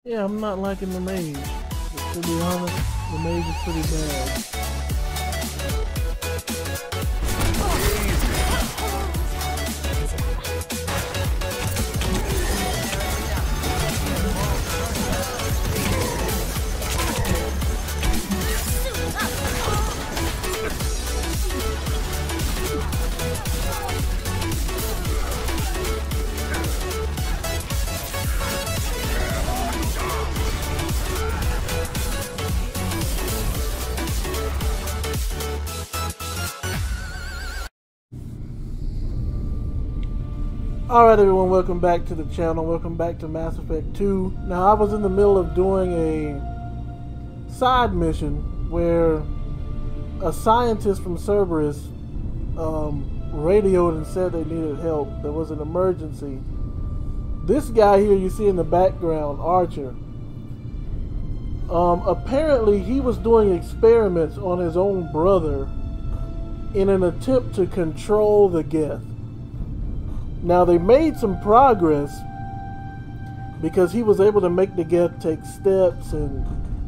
Yeah, I'm not liking the mage. But to be honest, the mage is pretty bad. Alright everyone, welcome back to the channel, welcome back to Mass Effect 2. Now I was in the middle of doing a side mission where a scientist from Cerberus radioed and said they needed help. There was an emergency. This guy here you see in the background, Archer, apparently he was doing experiments on his own brother in an attempt to control the Geth. Now they made some progress because he was able to make the Geth take steps and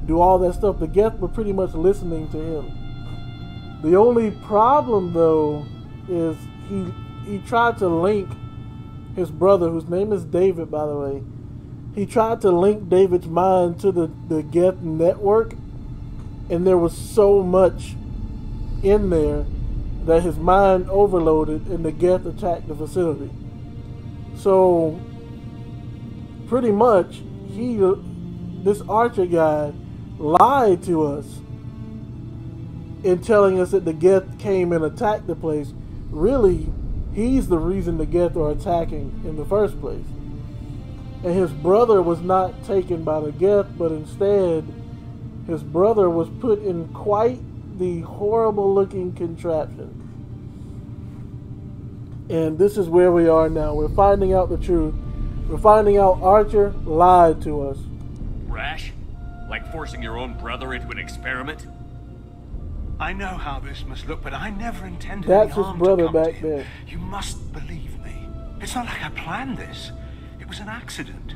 do all that stuff. The Geth were pretty much listening to him. The only problem though is he tried to link his brother, whose name is David by the way. He tried to link David's mind to the Geth network, and there was so much in there that his mind overloaded and the Geth attacked the facility. So pretty much this Archer guy lied to us in telling us that the Geth came and attacked the place. Really, he's the reason the Geth are attacking in the first place. And his brother was not taken by the Geth, but instead his brother was put in quite the horrible looking contraption. And this is where we are now. We're finding out the truth. We're finding out Archer lied to us. Rash? Like forcing your own brother into an experiment? I know how this must look, but I never intended That's any his harm brother to come back to him. there. You must believe me. It's not like I planned this. It was an accident.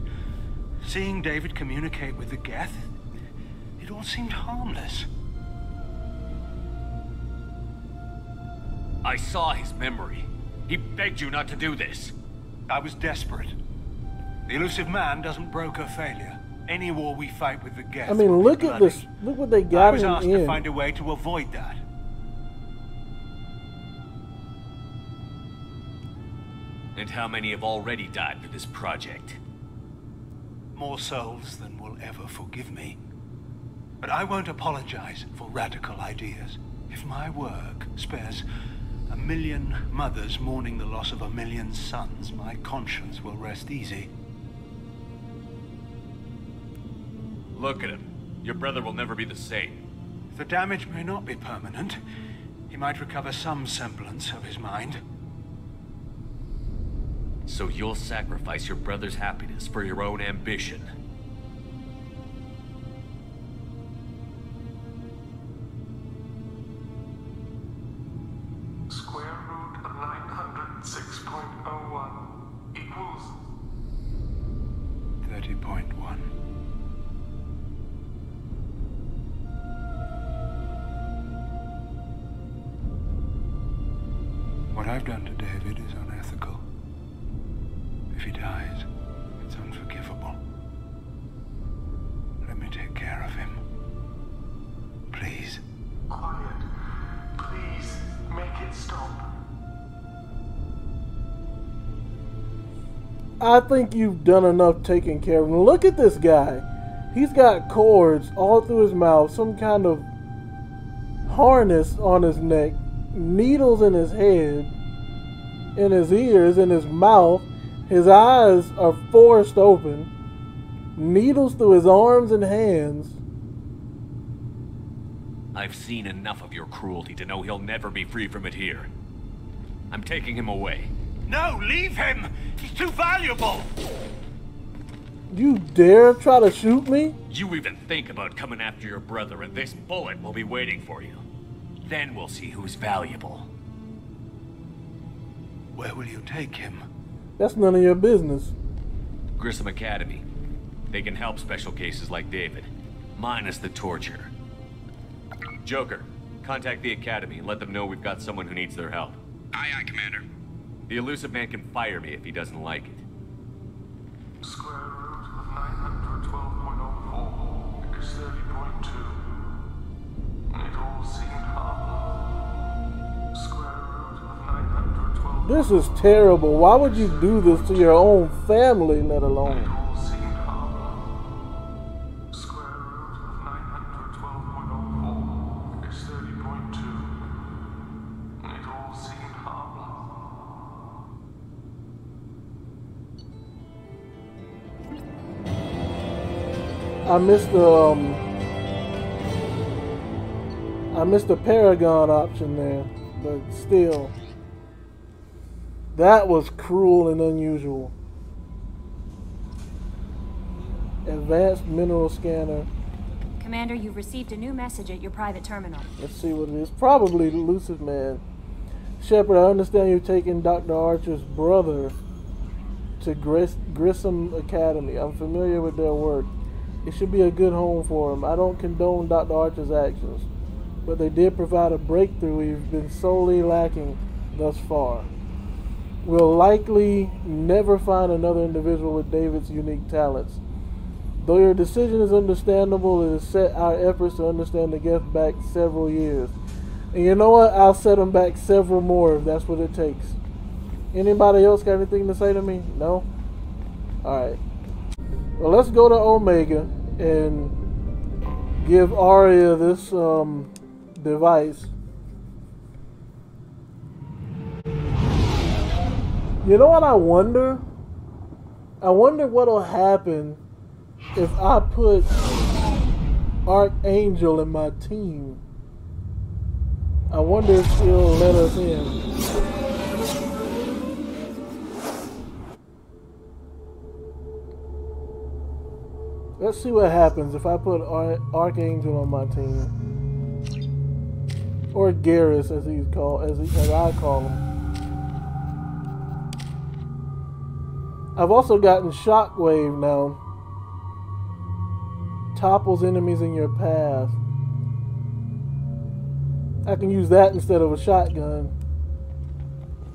Seeing David communicate with the Geth, it all seemed harmless. I saw his memory. He begged you not to do this. I was desperate. The elusive man doesn't broker failure. Any war we fight with the Geth. I mean, look at this. Look what they got I was him asked in. to find a way to avoid that. And how many have already died for this project? More souls than will ever forgive me. But I won't apologize for radical ideas. If my work spares 1 million mothers mourning the loss of 1 million sons, my conscience will rest easy. Look at him. Your brother will never be the same. The damage may not be permanent. He might recover some semblance of his mind. So you'll sacrifice your brother's happiness for your own ambition. Square root of 906.01 equals 30.1. What I've done to David is unethical. If he dies, it's unforgivable. Let me take care of him. Please. quiet. Please make it stop. I think you've done enough taking care of him. Look at this guy. He's got cords all through his mouth, some kind of harness on his neck, needles in his head, in his ears, in his mouth. His eyes are forced open, needles through his arms and hands. I've seen enough of your cruelty to know he'll never be free from it here. I'm taking him away. No, leave him! He's too valuable! You dare try to shoot me? You even think about coming after your brother, and this bullet will be waiting for you. Then we'll see who's valuable. Where will you take him? That's none of your business. Grissom Academy. They can help special cases like David, minus the torture. Joker, contact the Academy and let them know we've got someone who needs their help. Aye, aye, Commander. The elusive man can fire me if he doesn't like it. Square root of 912.04 is 30.2. It all seemed harmless. Square root of 912. This is terrible. Why would you do this to your own family, let It alone? all seemed harmless. Square root of 912.04 is 30.2. It all seemed harmless. I missed the Paragon option there, but still, that was cruel and unusual. Advanced mineral scanner. Commander, you've received a new message at your private terminal. Let's see what it is. Probably the elusive man. Shepard, I understand you're taking Dr. Archer's brother to Grissom Academy. I'm familiar with their work. It should be a good home for him. I don't condone Dr. Archer's actions, but they did provide a breakthrough we've been sorely lacking thus far. We'll likely never find another individual with David's unique talents. Though your decision is understandable, it has set our efforts to understand the Geth back several years. And you know what? I'll set them back several more if that's what it takes. Anybody else got anything to say to me? No? Alright. Well, let's go to Omega and give Arya this device. You know what I wonder? I wonder what'll happen if I put Archangel in my team. I wonder if she'll let us in. Let's see what happens if I put Archangel on my team. Or Garrus, as he's called, as I call him. I've also gotten Shockwave now. Topples enemies in your path. I can use that instead of a shotgun.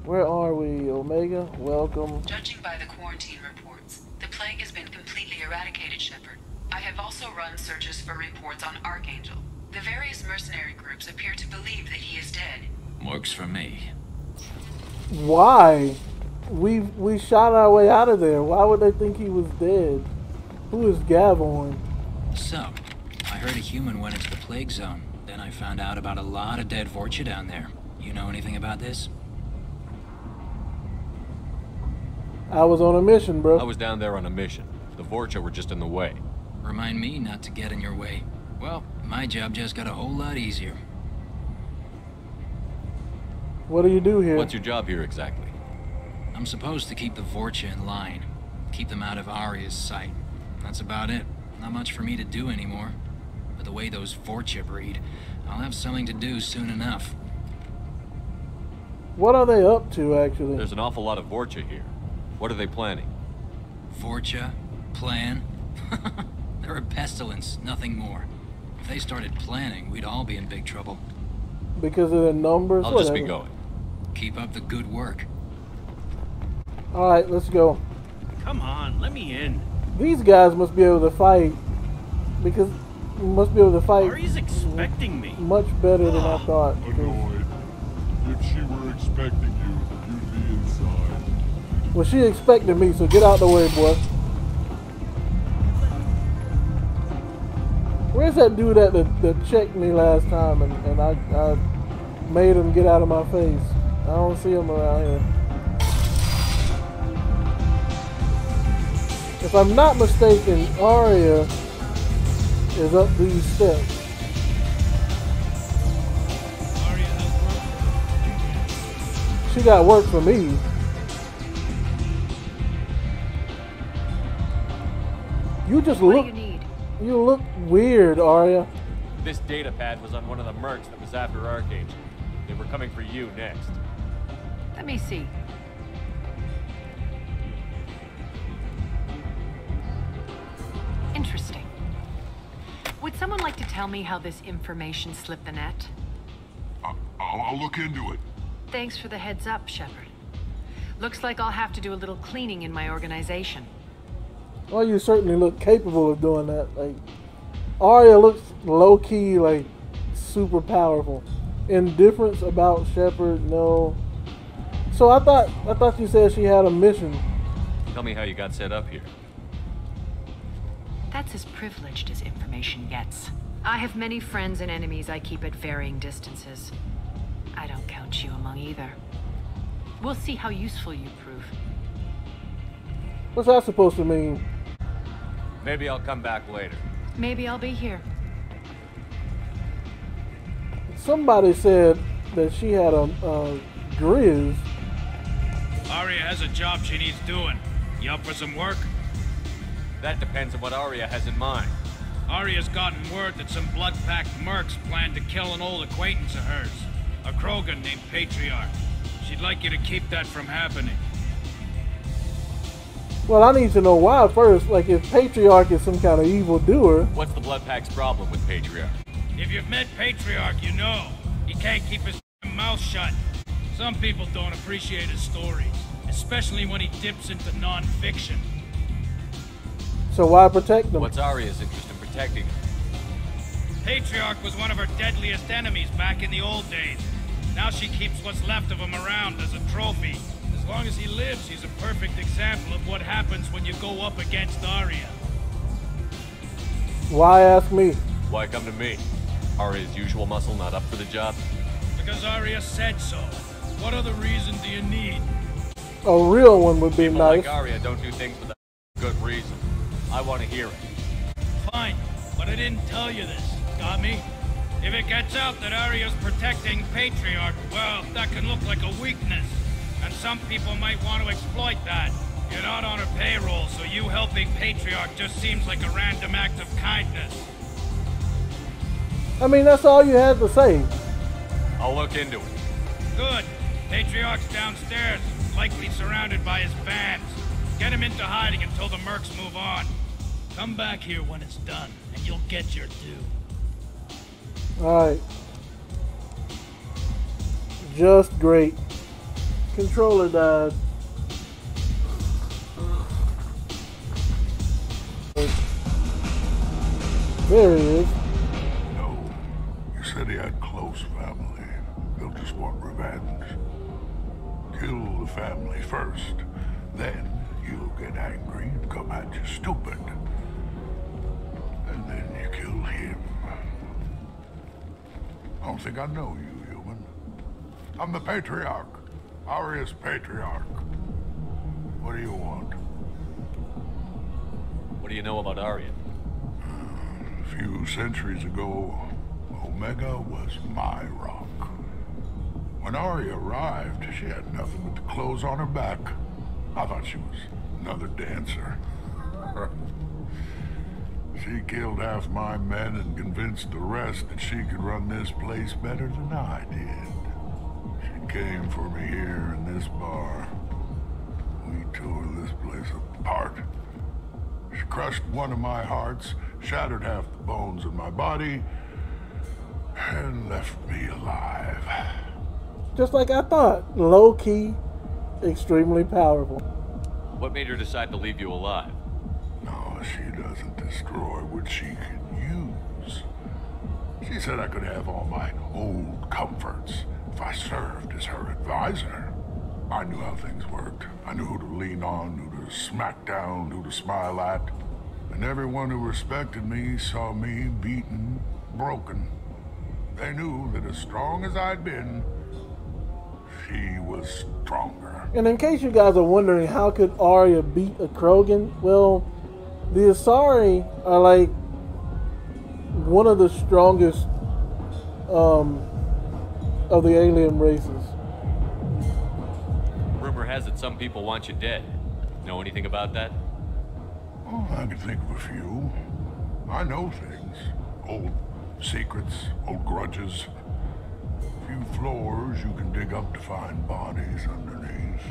Where are we, Omega? Welcome. Judging by the quarantine reports, the plague has been completely eradicated, Shepard. I have also run searches for reports on Archangel. The various mercenary groups appear to believe that he is dead. Works for me. Why? We shot our way out of there. Why would they think he was dead? Who is Gavon? So, I heard a human went into the plague zone. Then I found out about a lot of dead Vorcha down there. You know anything about this? I was on a mission, bro. I was down there on a mission. The Vorcha were just in the way. Remind me not to get in your way. Well, my job just got a whole lot easier. What do you do here? What's your job here exactly? I'm supposed to keep the Vorcha in line. Keep them out of Arya's sight. That's about it. Not much for me to do anymore. But the way those Vorcha breed, I'll have something to do soon enough. What are they up to, actually? There's an awful lot of Vorcha here. What are they planning? Vorcha? Plan? They're a pestilence, nothing more. If they started planning, we'd all be in big trouble. Because of their numbers? I'll just be going. Keep up the good work. Alright, let's go. Come on, let me in. These guys must be able to fight. Because must be able to fight Ari's expecting me. much better than I thought. Annoyed. If she were expecting you, you'd be inside. Well, she expected me, so get out the way, boy. Where's that dude that checked me last time and I made him get out of my face? I don't see him around here. If I'm not mistaken, Arya is up these steps. She got work for me. You just look. You look weird, Arya. This data pad was on one of the mercs that was after Archangel. They were coming for you next. Let me see. Would someone like to tell me how this information slipped the net? I'll look into it. Thanks for the heads up, Shepard. Looks like I'll have to do a little cleaning in my organization. Well, you certainly look capable of doing that. Like, Arya looks low-key, like, super powerful. Indifference about Shepard, no. So I thought you said she had a mission. Tell me how you got set up here. That's as privileged as information gets. I have many friends and enemies I keep at varying distances. I don't count you among either. We'll see how useful you prove. What's that supposed to mean? Maybe I'll come back later. Maybe I'll be here. Somebody said that she had a Grizz. Arya has a job she needs doing. You up for some work? That depends on what Arya has in mind. Arya's gotten word that some blood-packed mercs plan to kill an old acquaintance of hers. A Krogan named Patriarch. She'd like you to keep that from happening. Well, I need to know why first. Like, if Patriarch is some kind of evil doer. What's the Bloodpack's problem with Patriarch? If you've met Patriarch, you know. He can't keep his mouth shut. Some people don't appreciate his stories, especially when he dips into non-fiction. So why protect them? What's Arya's interest in protecting him? Patriarch was one of her deadliest enemies back in the old days. Now she keeps what's left of him around as a trophy. As long as he lives, he's a perfect example of what happens when you go up against Arya. Why ask me? Why come to me? Arya's usual muscle not up for the job? Because Arya said so. What other reason do you need? A real one would be People nice. like Arya don't do things for a good reason. I want to hear it. Fine, but I didn't tell you this. Got me? If it gets out that Arya's protecting Patriarch, well, that can look like a weakness. And some people might want to exploit that. You're not on her payroll, so you helping Patriarch just seems like a random act of kindness. I mean, that's all you had to say. I'll look into it. Good. Patriarch's downstairs, likely surrounded by his bands. Get him into hiding until the mercs move on. Come back here when it's done, and you'll get your due. Alright. Just great. Controller died. There he is. No. You said he had close family. They'll just want revenge. Kill the family first. Then you'll get angry and come at you stupid. And then you kill him. I don't think I know you, human. I'm the Patriarch. Arya's Patriarch. What do you want? What do you know about Arya? A few centuries ago, Omega was my rock. When Arya arrived, she had nothing but the clothes on her back. I thought she was another dancer. She killed half my men and convinced the rest that she could run this place better than I did. She came for me here in this bar. We tore this place apart. She crushed one of my hearts, shattered half the bones in my body, and left me alive. Just like I thought. Low-key, extremely powerful. What made her decide to leave you alive? No, she doesn't destroy what she can use. She said I could have all my old comforts if I served as her advisor. I knew how things worked. I knew who to lean on, who to smack down, who to smile at. And everyone who respected me saw me beaten, broken. They knew that as strong as I'd been, she was stronger. And in case you guys are wondering how could Arya beat a Krogan, well, the Asari are like one of the strongest of the alien races. Rumor has it some people want you dead. Know anything about that? Oh, I can think of a few. I know things. Old secrets, old grudges. A few floors you can dig up to find bodies underneath.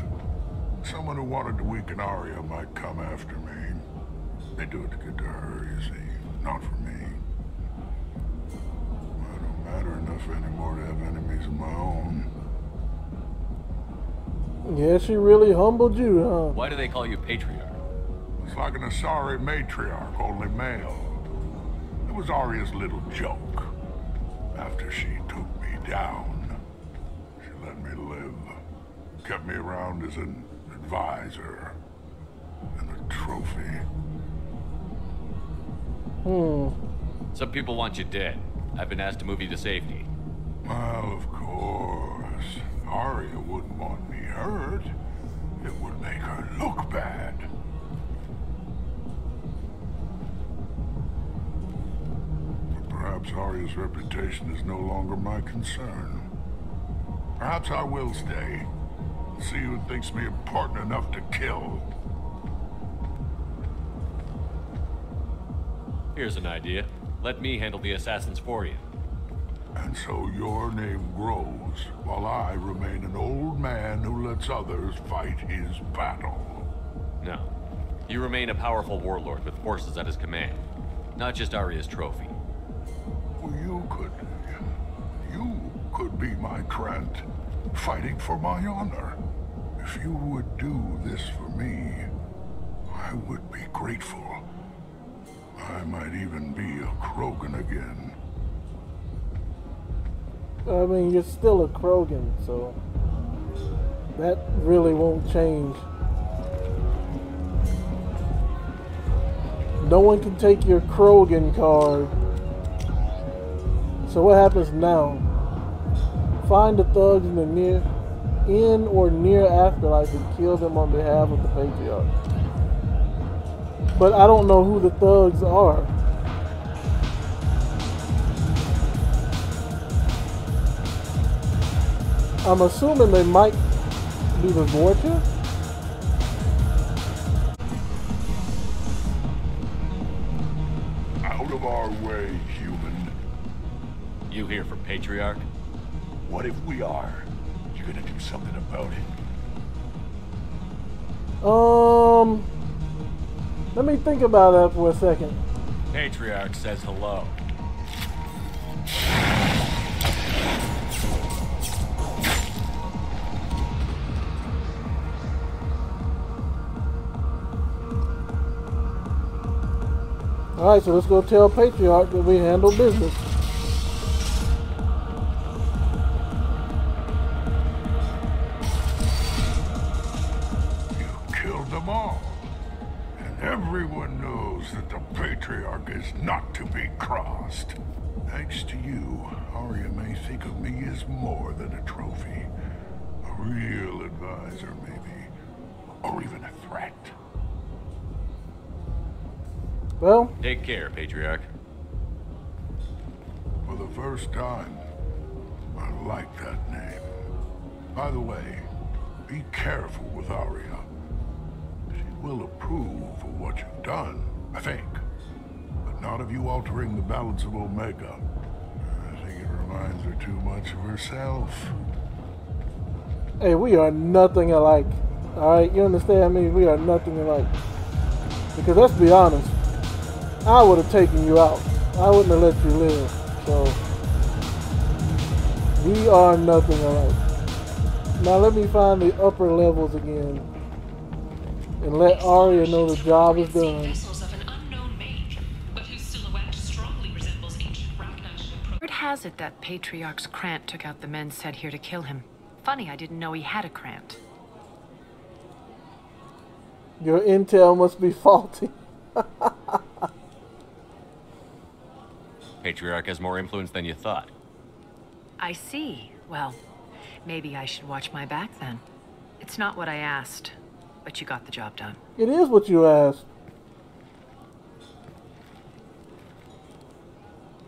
Someone who wanted to weaken Arya might come after me. They do it to get to her, you see, not for me. of my own. Yeah, she really humbled you, huh? Why do they call you Patriarch? It's like an Asari matriarch, only male. It was Arya's little joke. After she took me down, she let me live. Kept me around as an advisor and a trophy. Some people want you dead. I've been asked to move you to safety. Well, of course. Arya wouldn't want me hurt. It would make her look bad. But perhaps Arya's reputation is no longer my concern. Perhaps I will stay. See who thinks me important enough to kill. Here's an idea. Let me handle the assassins for you. And so your name grows, while I remain an old man who lets others fight his battle. No. You remain a powerful warlord with forces at his command. Not just Arya's trophy. Well, you could be my Trent, fighting for my honor. If you would do this for me, I would be grateful. I might even be a Krogan again. I mean, you're still a Krogan, so that really won't change. No one can take your Krogan card. So what happens now? Find the thugs in the or near afterlife and kill them on behalf of the Patriarch. But I don't know who the thugs are. I'm assuming they might be the Vorcha. Out of our way, human. You here for Patriarch? What if we are? You gonna do something about it? Let me think about that for a second. Patriarch says hello. Alright, so let's go tell Patriarch that we handle business. You killed them all. And everyone knows that the Patriarch is not to be crossed. Thanks to you, Arya may think of me as more than a trophy. A real advisor, maybe. Or even a threat. Well, take care, Patriarch. For the first time, I like that name. By the way, be careful with Arya. She will approve of what you've done, I think. But not of you altering the balance of Omega. I think it reminds her too much of herself. hey, we are nothing alike. Alright, you understand me? We are nothing alike. Because let's be honest, I would have taken you out. I wouldn't have let you live. So, we are nothing alike. Now let me find the upper levels again. And let Arya know the job is done. Word has it that Patriarch's Krant took out the men sent here to kill him. Funny, I didn't know he had a Krant. Your intel must be faulty. Patriarch has more influence than you thought. I see. Well, maybe I should watch my back then. It's not what I asked, but you got the job done. It is what you asked.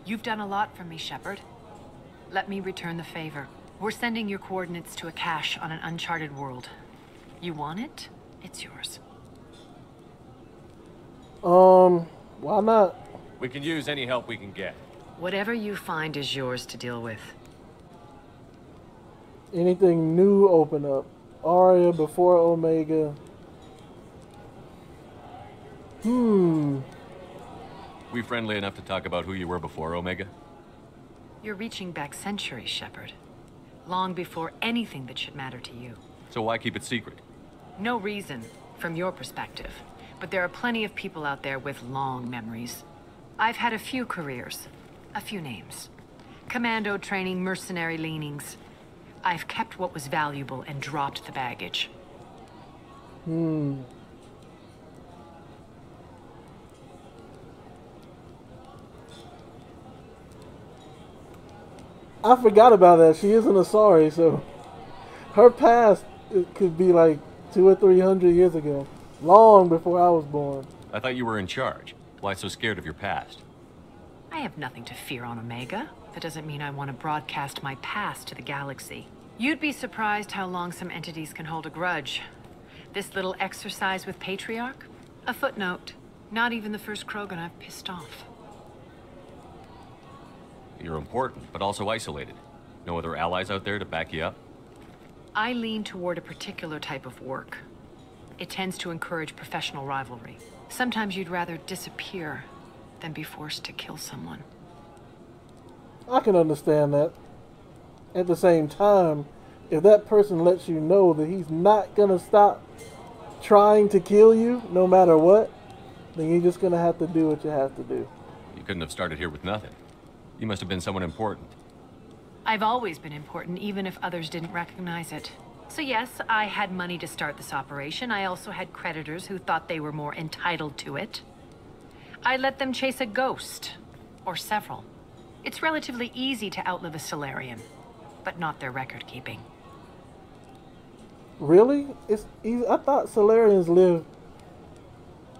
You've done a lot for me, Shepard. Let me return the favor. We're sending your coordinates to a cache on an uncharted world. You want it? It's yours. Why not? We can use any help we can get. Whatever you find is yours to deal with. Anything new open up? Arya before Omega. We friendly enough to talk about who you were before Omega? You're reaching back centuries, Shepard. long before anything that should matter to you. So why keep it secret? No reason, from your perspective. But there are plenty of people out there with long memories. I've had a few careers, a few names. Commando training, mercenary leanings. I've kept what was valuable and dropped the baggage. I forgot about that. She is an Asari, so her past it could be like 200 or 300 years ago, long before I was born. I thought you were in charge. Why so scared of your past? I have nothing to fear on Omega. That doesn't mean I want to broadcast my past to the galaxy. You'd be surprised how long some entities can hold a grudge. This little exercise with Patriarch? A footnote. Not even the first Krogan I've pissed off. You're important, but also isolated. No other allies out there to back you up? I lean toward a particular type of work. It tends to encourage professional rivalry. Sometimes you'd rather disappear than be forced to kill someone. I can understand that. At the same time, if that person lets you know that he's not gonna stop trying to kill you, no matter what, then you're just gonna have to do what you have to do. You couldn't have started here with nothing. You must have been someone important. I've always been important, even if others didn't recognize it. So yes, I had money to start this operation. I also had creditors who thought they were more entitled to it. I let them chase a ghost, or several. It's relatively easy to outlive a Solarian, but not their record keeping. Really? It's easy. I thought Solarians lived...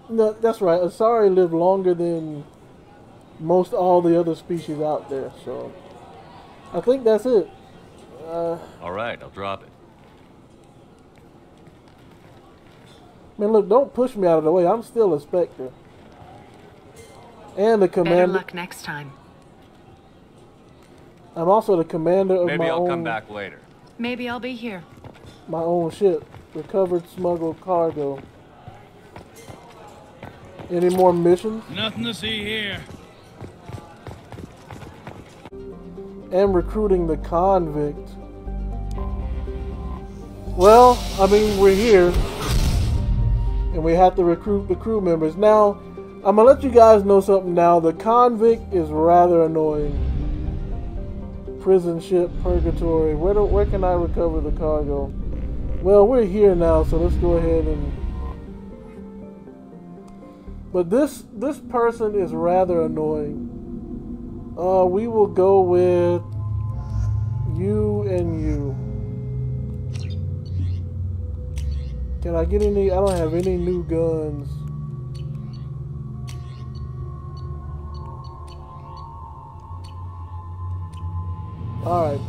No, that's right. Asari lived longer than most all the other species out there, so... I think that's it. Alright, I'll drop it. Man, look, don't push me out of the way. I'm still a Spectre. And the commander... Better luck next time. I'm also the commander of Maybe I'll come back later. Maybe I'll be here. My own ship. Recovered smuggled cargo. Any more missions? Nothing to see here. And recruiting the convict. Well, I mean, we're here. And we have to recruit the crew members. Now, I'm going to let you guys know something now. The convict is rather annoying. Prison ship, purgatory. Where can I recover the cargo? Well, we're here now, so let's go ahead and... But this person is rather annoying. We will go with you and you. Can I get any? I don't have any new guns. Alright.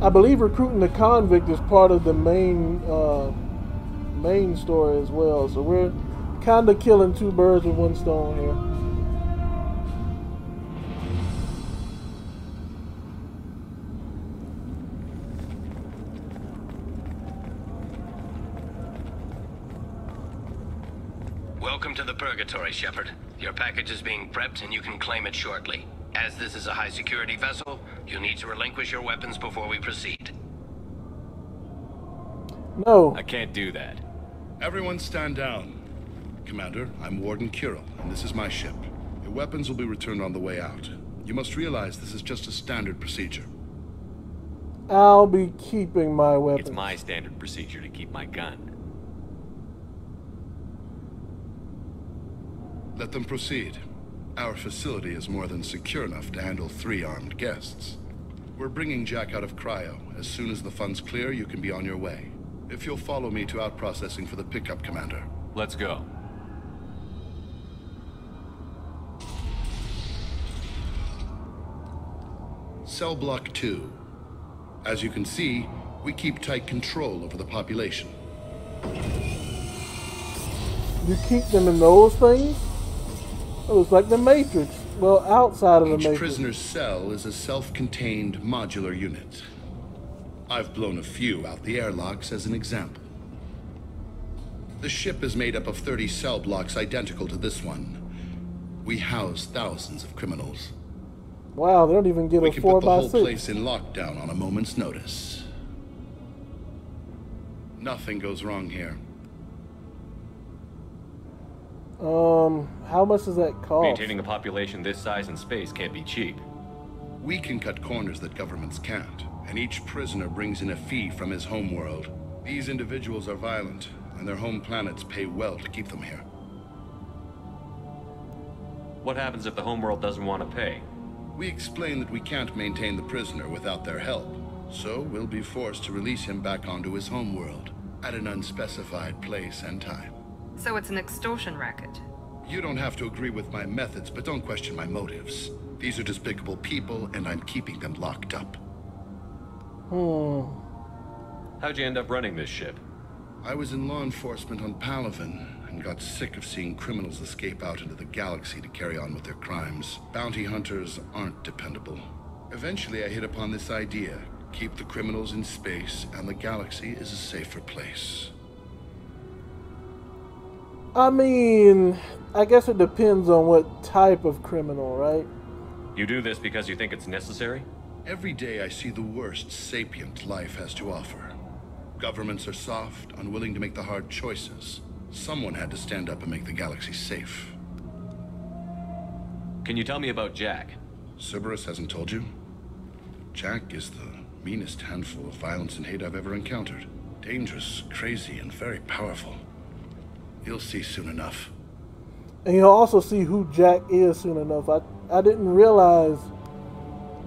I believe recruiting the convict is part of the main story as well. So we're kind of killing two birds with one stone here. Welcome to the Purgatory, Shepard. Your package is being prepped and you can claim it shortly. As this is a high-security vessel, you'll need to relinquish your weapons before we proceed. No. I can't do that. Everyone stand down. Commander, I'm Warden Kirill, and this is my ship. Your weapons will be returned on the way out. You must realize this is just a standard procedure. I'll be keeping my weapons. It's my standard procedure to keep my gun. Let them proceed. Our facility is more than secure enough to handle 3 armed guests. We're bringing Jack out of cryo. As soon as the funds clear, you can be on your way. If you'll follow me to out-processing for the pickup, Commander. Let's go. Cell Block 2. As you can see, we keep tight control over the population. You keep them in those things? It was like the Matrix. Well, outside of the Matrix. Each prisoner's cell is a self-contained modular unit. I've blown a few out the airlocks as an example. The ship is made up of 30 cell blocks identical to this one. We house thousands of criminals. Wow, they don't even get we a 4x6. We can put the whole place in lockdown on a moment's notice. Nothing goes wrong here. How much does that cost? Maintaining a population this size and space can't be cheap. We can cut corners that governments can't, and each prisoner brings in a fee from his homeworld. These individuals are violent, and their home planets pay well to keep them here. What happens if the homeworld doesn't want to pay? We explain that we can't maintain the prisoner without their help, so we'll be forced to release him back onto his homeworld at an unspecified place and time. So it's an extortion racket. You don't have to agree with my methods, but don't question my motives. These are despicable people, and I'm keeping them locked up. How'd you end up running this ship? I was in law enforcement on Palaven, and got sick of seeing criminals escape out into the galaxy to carry on with their crimes. Bounty hunters aren't dependable. Eventually I hit upon this idea. Keep the criminals in space, and the galaxy is a safer place. I mean, I guess it depends on what type of criminal, right? You do this because you think it's necessary? Every day I see the worst sapient life has to offer. Governments are soft, unwilling to make the hard choices. Someone had to stand up and make the galaxy safe. Can you tell me about Jack? Cerberus hasn't told you? Jack is the meanest handful of violence and hate I've ever encountered. Dangerous, crazy, and very powerful. You'll see soon enough. And you'll also see who Jack is soon enough. I didn't realize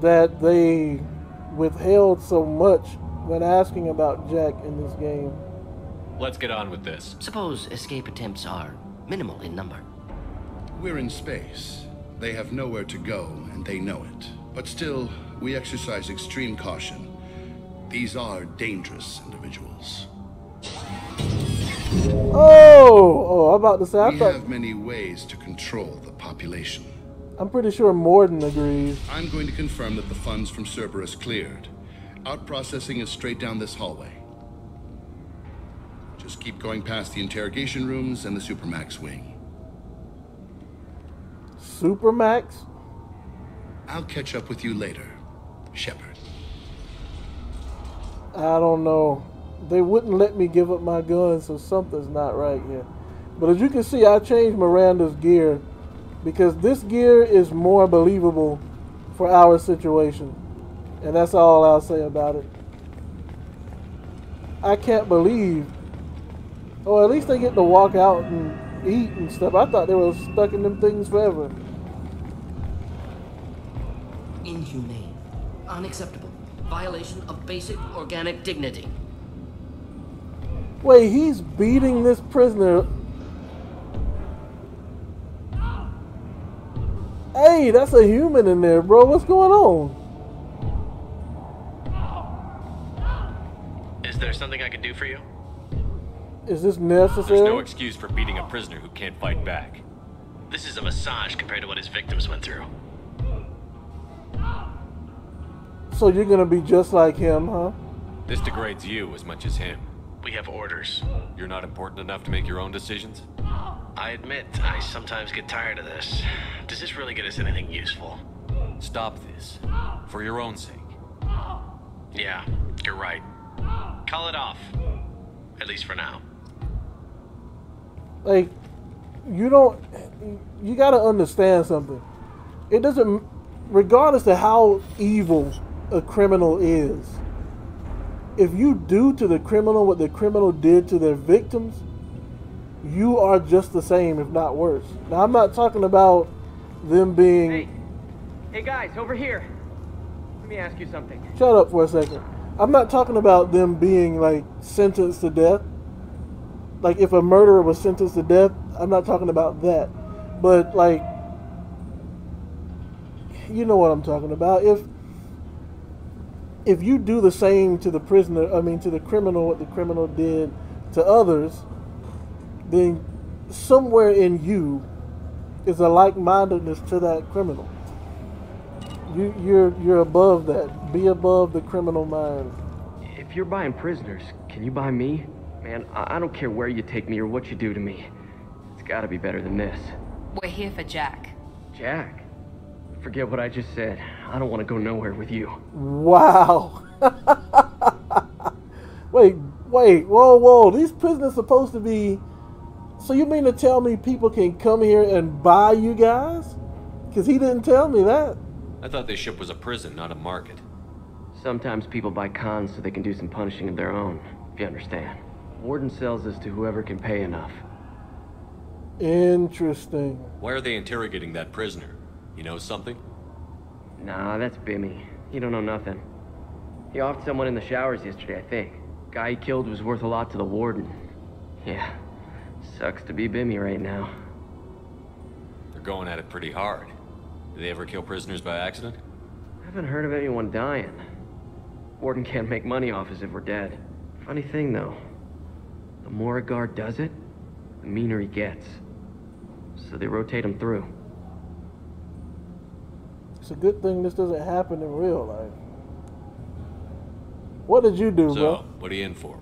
that they withheld so much when asking about Jack in this game. Let's get on with this. Suppose escape attempts are minimal in number. We're in space. They have nowhere to go, and they know it. But still, we exercise extreme caution. These are dangerous individuals. Oh, I'm about to say, we have many ways to control the population. I'm pretty sure Morden agrees. I'm going to confirm that the funds from Cerberus cleared. Out-processing is straight down this hallway. Just keep going past the interrogation rooms and the Supermax wing. Supermax? I'll catch up with you later, Shepard. I don't know. They wouldn't let me give up my gun, so something's not right here. But as you can see, I changed Miranda's gear because this gear is more believable for our situation. And that's all I'll say about it. I can't believe... Oh, at least they get to walk out and eat and stuff. I thought they were stuck in them things forever. Inhumane. Unacceptable. Violation of basic organic dignity. Wait, he's beating this prisoner. Hey, that's a human in there, bro. What's going on? Is there something I can do for you? Is this necessary? There's no excuse for beating a prisoner who can't fight back. This is a massage compared to what his victims went through. So you're gonna be just like him, huh? This degrades you as much as him. We have orders. You're not important enough to make your own decisions? I admit, I sometimes get tired of this. Does this really get us anything useful? Stop this. For your own sake. Yeah, you're right. Call it off. At least for now. Like, you gotta understand something. It doesn't, regardless of how evil a criminal is, if you do to the criminal what the criminal did to their victims, you are just the same, if not worse. Now, I'm not talking about them being... Hey guys, over here. Let me ask you something. Shut up for a second. I'm not talking about them being, like, sentenced to death. Like, if a murderer was sentenced to death, I'm not talking about that. But, like, you know what I'm talking about. If you do the same to the prisoner, to the criminal, what the criminal did to others, then somewhere in you is a like-mindedness to that criminal. You're above that. Be above the criminal mind. If you're buying prisoners, can you buy me? Man, I don't care where you take me or what you do to me. It's gotta be better than this. We're here for Jack. Jack, forget what I just said. I don't want to go nowhere with you. Wow. Wait, whoa. These prisoners supposed to be... So you mean to tell me people can come here and buy you guys? Because he didn't tell me that. I thought this ship was a prison, not a market. Sometimes people buy cons so they can do some punishing of their own, if you understand. Warden sells this to whoever can pay enough. Interesting. Why are they interrogating that prisoner? You know something? Nah, that's Bimmy. He don't know nothing. He offed someone in the showers yesterday, I think. Guy he killed was worth a lot to the warden. Yeah, sucks to be Bimmy right now. They're going at it pretty hard. Do they ever kill prisoners by accident? I haven't heard of anyone dying. Warden can't make money off us if we're dead. Funny thing, though. The more a guard does it, the meaner he gets. So they rotate him through. It's a good thing this doesn't happen in real life. What did you do, bro? What are you in for?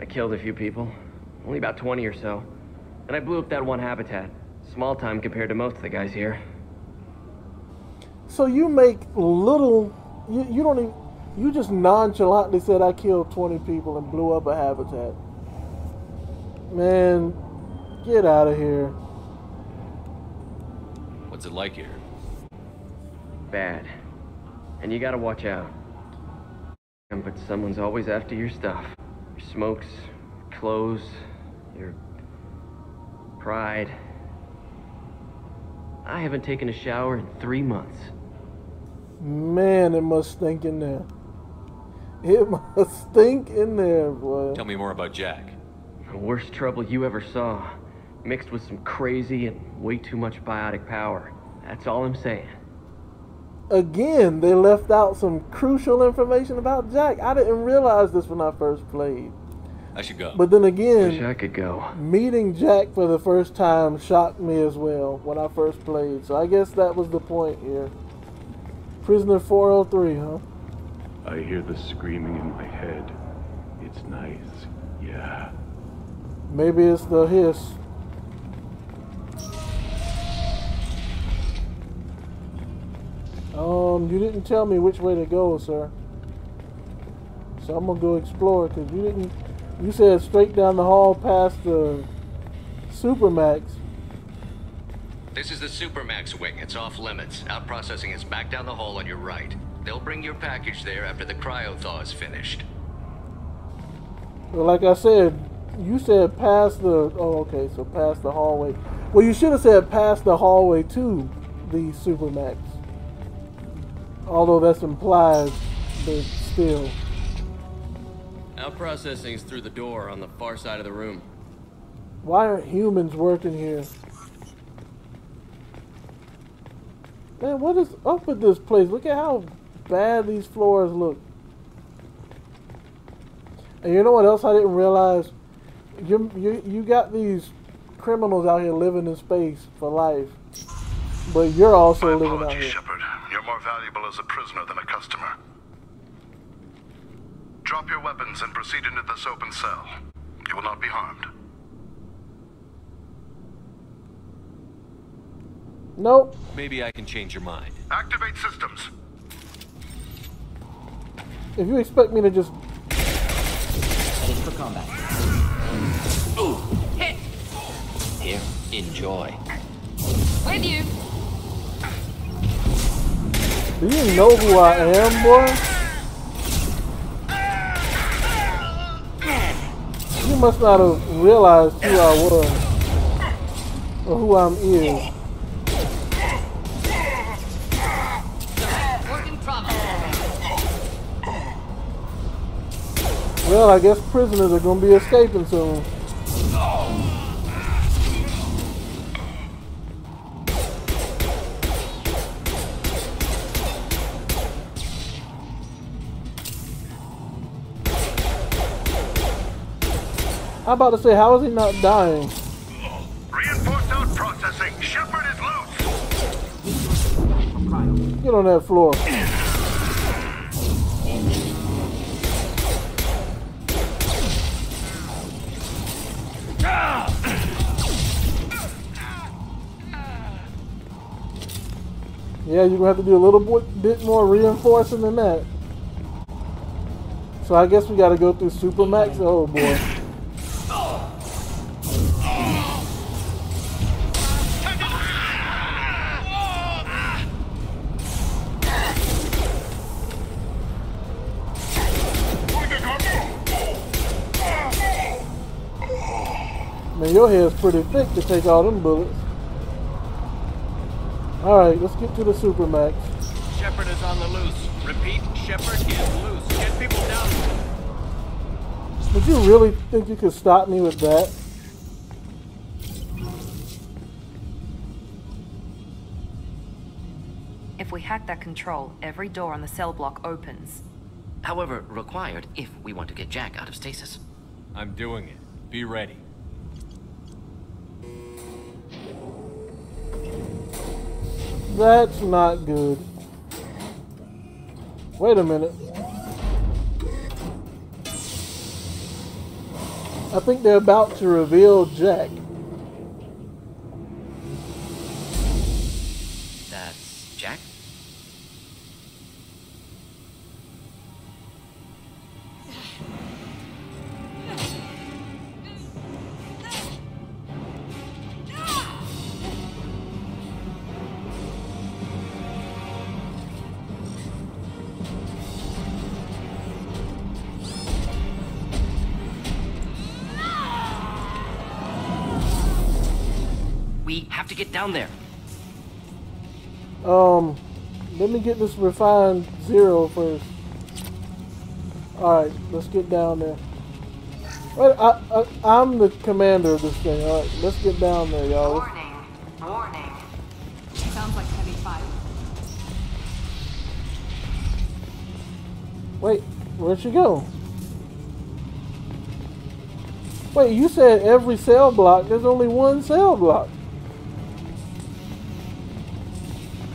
I killed a few people. Only about 20 or so. And I blew up that one habitat. Small time compared to most of the guys here. So you make little... You don't even... You just nonchalantly said I killed 20 people and blew up a habitat. Man, get out of here. What's it like here? Bad. And you gotta watch out. But someone's always after your stuff. Your smokes, clothes, your pride. I haven't taken a shower in 3 months. Man, it must stink in there. It must stink in there, boy. Tell me more about Jack. The worst trouble you ever saw. Mixed with some crazy and way too much biotic power. That's all I'm saying. Again, they left out some crucial information about Jack. I didn't realize this when I first played. I should go. But then again, wish I could go. Meeting Jack for the first time shocked me as well when I first played. So I guess that was the point here. Prisoner 403, huh? I hear the screaming in my head. It's nice, yeah. Maybe it's the hiss. You didn't tell me which way to go, sir. So I'm gonna go explore, because you said straight down the hall past the Supermax. This is the Supermax wing. It's off limits. Out processing is back down the hall on your right. They'll bring your package there after the cryo-thaw is finished. Well, like I said, you said past the... Oh, okay, so past the hallway. Well, you should have said past the hallway to the Supermax. Although that's implied, but still. Out processing's through the door on the far side of the room. Why aren't humans working here? Man, what is up with this place? Look at how bad these floors look. And you know what else I didn't realize? You got these criminals out here living in space for life. But you're also living out here. Shepard. You're more valuable as a prisoner than a customer. Drop your weapons and proceed into this open cell. You will not be harmed. Nope. Maybe I can change your mind. Activate systems. If you expect me to just... Heading for combat. Ooh, hit! Here, enjoy. With you. Do you know who I am, boy? You must not have realized who I was. Or who I is. Well, I guess prisoners are going to be escaping soon. I'm about to say, how is he not dying? Reinforced out processing. Shepard is loose. Get on that floor. Yeah, you're gonna have to do a little bit more reinforcing than that. So I guess we gotta go through Supermax. Oh boy. Man, your hair's pretty thick to take all them bullets. Alright, let's get to the Supermax. Shepard is on the loose. Repeat, Shepard is loose. Get people down. Would you really think you could stop me with that? If we hack that control, every door on the cell block opens. However, required if we want to get Jack out of stasis. I'm doing it. Be ready. That's not good. Wait a minute. I think they're about to reveal Jack. That's Jack? We have to get down there. Let me get this refined zero first. Alright, let's get down there. Wait, I'm the commander of this thing. Alright, let's get down there, y'all. Warning. Warning. Sounds like heavy fire. Wait, where'd she go? Wait, you said every cell block. There's only one cell block.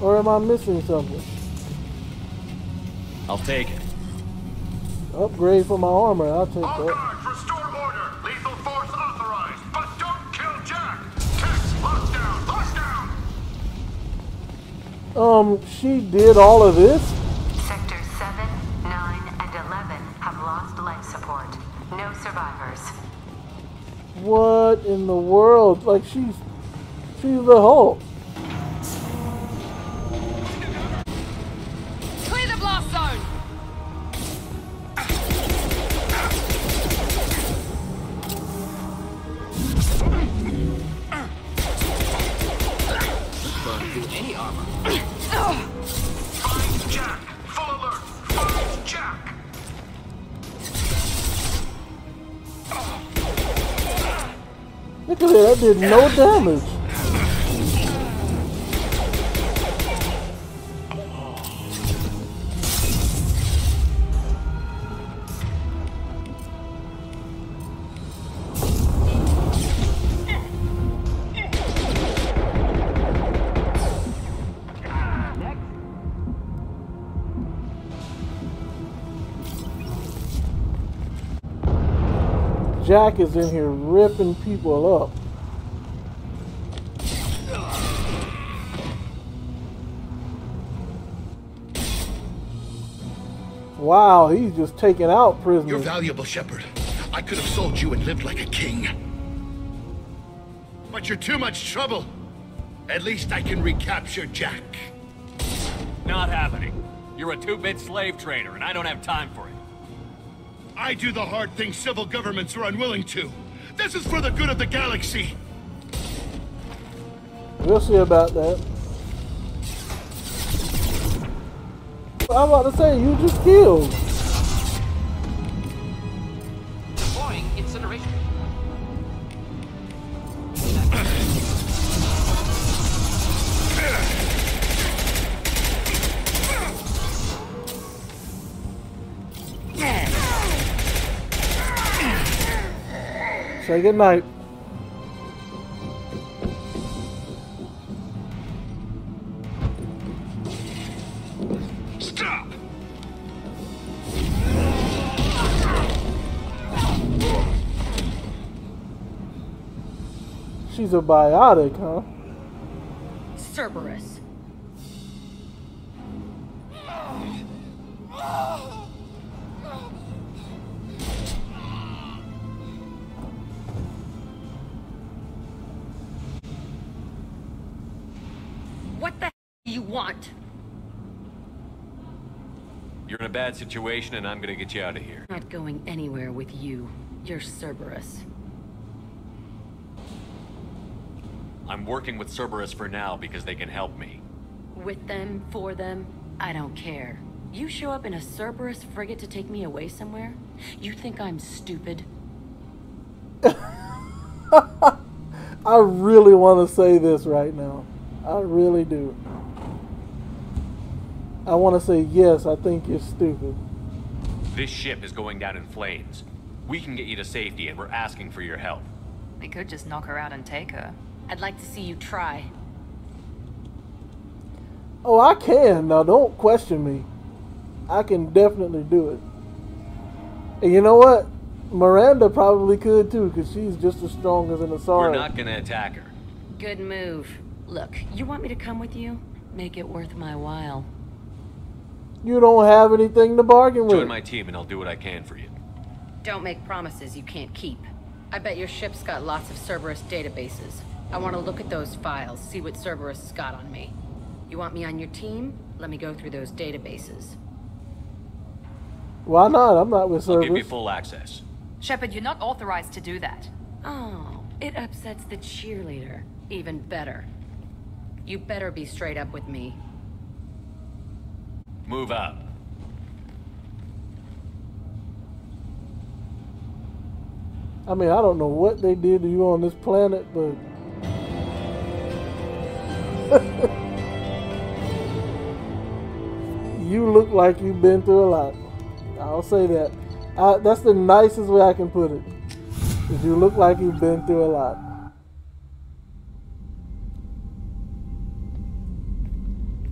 Or am I missing something? I'll take it. Upgrade for my armor. I'll take All that. guards, restore order. Lethal force authorized, but don't kill Jack. Text, lockdown, lockdown. She did all of this? Sectors 7, 9, and 11 have lost life support. No survivors. What in the world? Like she's the Hulk. Clear the blast zone! Burn through any armor. Find Jack. Full alert. Find Jack. Look at that, that did no damage. Jack is in here ripping people up. Wow, he's just taking out prisoners. You're valuable, Shepard. I could have sold you and lived like a king. But you're too much trouble. At least I can recapture Jack. Not happening. You're a two-bit slave trader, and I don't have time for it. I do the hard things civil governments are unwilling to. This is for the good of the galaxy. We'll see about that. I'm about to say, you just killed. Deploying incineration. Say goodnight. Stop. She's a biotic, huh? Cerberus. What the hell do you want? You're in a bad situation, and I'm gonna get you out of here. Not going anywhere with you. You're Cerberus. I'm working with Cerberus for now because they can help me. With them, for them, I don't care. You show up in a Cerberus frigate to take me away somewhere? You think I'm stupid? I really want to say this right now. I really do. I want to say, yes, I think you're stupid. This ship is going down in flames. We can get you to safety, and we're asking for your help. We could just knock her out and take her. I'd like to see you try. Oh, I can. Now, don't question me. I can definitely do it. And you know what? Miranda probably could too, because she's just as strong as an Asari. We're not gonna attack her. Good move. Look, you want me to come with you? Make it worth my while. You don't have anything to bargain with. Join my team and I'll do what I can for you. Don't make promises you can't keep. I bet your ship's got lots of Cerberus databases. I want to look at those files, see what Cerberus has got on me. You want me on your team? Let me go through those databases. Why not? I'm not with Cerberus. I'll give you full access. Shepard, you're not authorized to do that. Oh, it upsets the cheerleader. Even better. You better be straight up with me. Move up. I mean, I don't know what they did to you on this planet, but... you look like you've been through a lot. I'll say that. That's the nicest way I can put it. Is you look like you've been through a lot.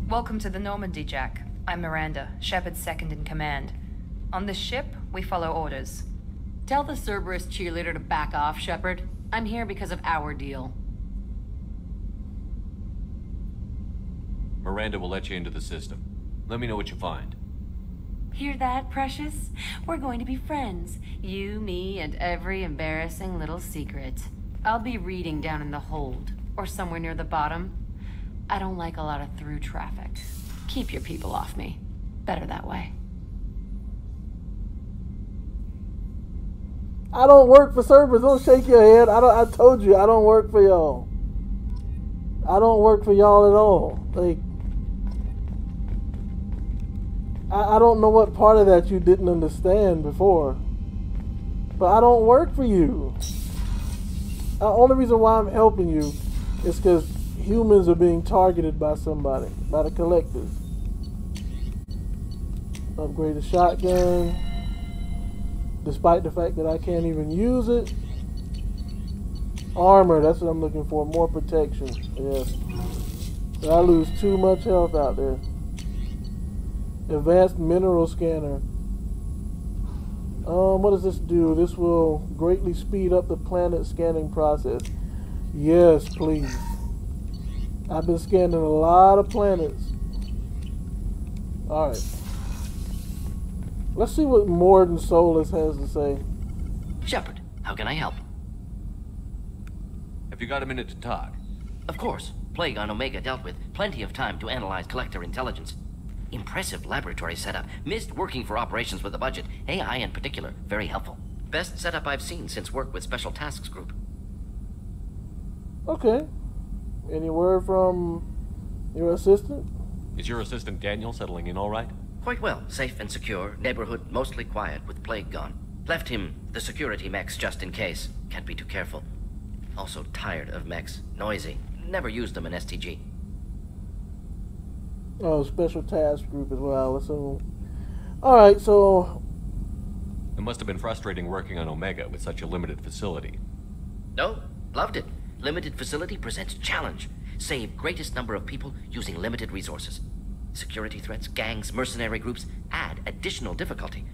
Welcome to the Normandy, Jack. I'm Miranda, Shepard's second in command. On this ship, we follow orders. Tell the Cerberus cheerleader to back off, Shepard. I'm here because of our deal. Miranda will let you into the system. Let me know what you find. Hear that, Precious? We're going to be friends. You, me, and every embarrassing little secret. I'll be reading down in the hold, or somewhere near the bottom. I don't like a lot of through traffic. Keep your people off me. Better that way. I don't work for Cerberus. Don't shake your head. I told you, I don't work for y'all. I don't work for y'all at all. Like, I don't know what part of that you didn't understand before. But I don't work for you. The only reason why I'm helping you is because humans are being targeted by somebody, by the collectors. Upgrade the shotgun, despite the fact that I can't even use it. Armor, that's what I'm looking for. More protection, yes. But I lose too much health out there. Advanced mineral scanner. What does this do? This will greatly speed up the planet scanning process. Yes, please. I've been scanning a lot of planets. Alright. Let's see what Morden Solus has to say. Shepard, how can I help? Have you got a minute to talk? Of course. Plague on Omega dealt with. Plenty of time to analyze collector intelligence. Impressive laboratory setup. Missed working for operations with a budget. AI in particular, very helpful. Best setup I've seen since work with Special Tasks Group. Okay. Any word from your assistant? Is your assistant Daniel settling in all right? Quite well. Safe and secure. Neighborhood mostly quiet with Plague gone. Left him the security mechs just in case. Can't be too careful. Also tired of mechs. Noisy. Never used them in STG. Oh, Special Task Group as well, I assume. Alright, so... It must have been frustrating working on Omega with such a limited facility. No, loved it. Limited facility presents challenge. Save greatest number of people using limited resources. Security threats, gangs, mercenary groups add additional difficulty.